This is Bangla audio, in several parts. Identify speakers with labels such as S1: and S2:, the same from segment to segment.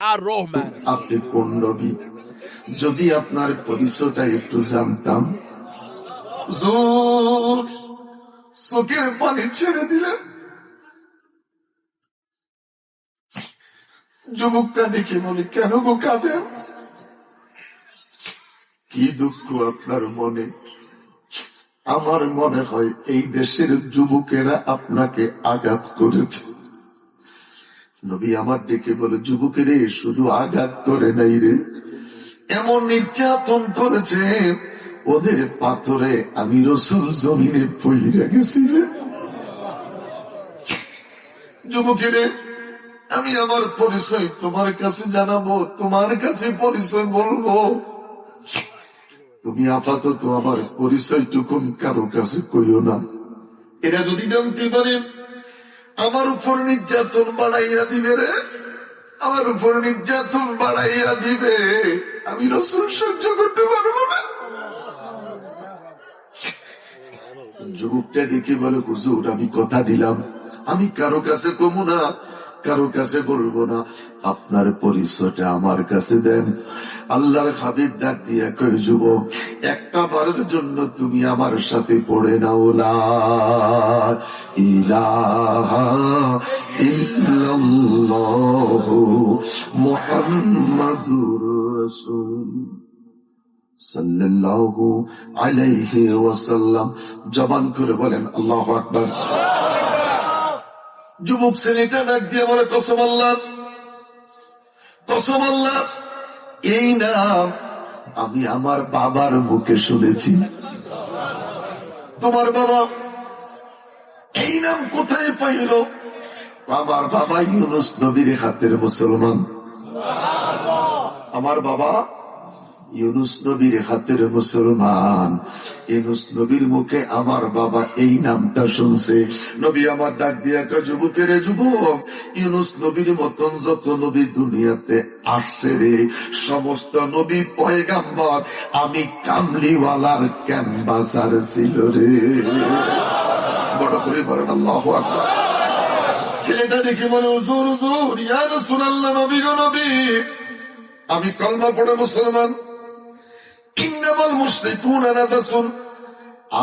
S1: Ar-Rahman.
S2: আপনি কোন নবী? যদি আপনার পরিচয়টা একটু জানতাম। হুজুর চোখের পানি ছেড়ে দিলেন। যুবকটা দেখে বলি, কেন গো কাঁদেন? কি দুঃখ আপনার মনে? আমার মনে হয় এই দেশের যুবকেরা আপনাকে আঘাত করেছে। নবী আমার ডেকে বলে, যুবকেরে শুধু আঘাত করে নাই রে, এমন নির্যাতন করেছে ওদের পাথরে আমি রাসূল জমিনে পইড়া গেছি রে। যুবকেরে আমি আমার পরিচয় তোমার কাছে জানাবো, তোমার কাছে পরিচয় বলবো। তুমি আপাতত আমার পরিচয়টুকুন কারো কাছে কইও না। এরা যদি জানতে পারে আমার উপর নির্যাতন বাড়াইয়া দিবে রে, আমার উপর নির্যাতন বাড়াইয়া দিবে, আমি রাসূল সহ্য করতে পারবো না। যুবকটা ডেকে বলে, হুজুর আমি কথা দিলাম আমি কারো কাছে কমু না, কারো কাছে বলবো না, আপনার পরিচয়টা আমার কাছে দেন। আল্লাহর হাবিব ডাক দিয়া কয়, যুবক একটা বারের জন্য তুমি আমার সাথে পড়ে নাও লা ইলাহা ইল্লাল্লাহু মুহাম্মাদুর রাসূল সাল্লাল্লাহু আলাইহি ওয়াসাল্লাম। জবান করে বলেন আল্লাহু আকবার। যুবক ছেলেটা ডাক দিয়ে বলে, কসম আল্লাহ, কসম আল্লাহ, এই নাম আমি আমার বাবার মুখে শুনেছি। তোমার বাবা এই নাম কোথায় পাইল? আমার বাবা ইউনুস নবীর হাতের মুসলমান। আমার বাবা ইউনুস নবীর হাতের মুসলমান। ইউনুস নবীর মুখে আমার বাবা এই নামটা শুনছে। নবী আমার ডাক দিয়া কয়, যুবকের যুবক, ইউনুস নবীর মতন যত নবী দুনিয়াতে আসছে রে, সমস্ত নবী পয়গাম্বর আমি কামলিওয়ালার ক্যানভাসার ছিল রে। বড় করে বলেন আল্লাহু আকবার। ছেলেটা দেখে বলে, হুজুর হুজুর ইয়া রাসূলুল্লাহ, নবী গো নবী, আমি কলমা পড়ে মুসলমান। ইন্নামাল মুশরিকুনা নাজাসুন,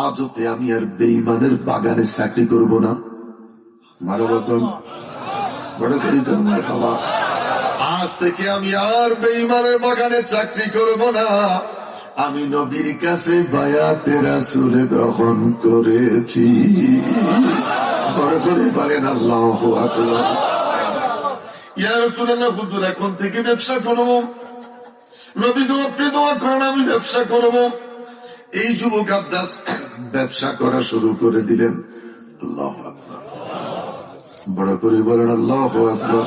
S2: আজ হতে আমি আর বেঈমানের বাগানে চাকরি করব না। মারবতন বড় করে কলমা খাওয়া, আজ থেকে আমি আর বেঈমানের বাগানে চাকরি করব না। আমি নবীর কাছে বায়াতে রাসূল গ্রহণ করেছি। বড় করে বলেন আল্লাহু আকবার। ইয়া রাসূলুল্লাহ, হুজুর এখন থেকে ব্যবসা করব। নবী গো আপনি দোয়া করেন আমি ব্যবসা করব। এই যুবক আব্বাস ব্যবসা করা শুরু করে দিলেন। আল্লাহু আকবার। বড় করে বলেন আল্লাহু আকবার।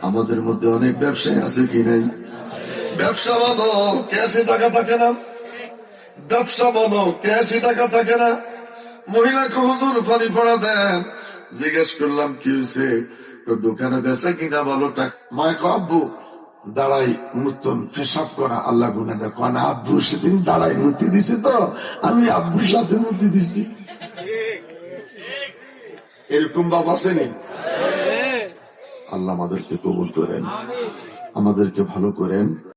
S2: আমাদের মধ্যে অনেক ব্যবসায়ী আছে কি নাই? ব্যবসা বলো ক্যাশে টাকা থাকে না, ব্যবসা বলো ক্যাশে টাকা থাকে না। মহিলাকে হুজুর পানি পড়া দেন। জিজ্ঞেস করলাম কি হয়েছে? দোকানে বেচা কিনা বলো টাকা। মায় আব্বু দাঁড়াই মুতন পেশাব করা আল্লাহ গুনে দেখো না, আব্বু সেদিন দাঁড়াই মুতি দিছে তো আমি আব্বুর সাথে মুতি দিছি। এরকম বাবা আসেনি? আল্লাহ আমাদেরকে কবুল করেন, আমাদেরকে ভালো করেন।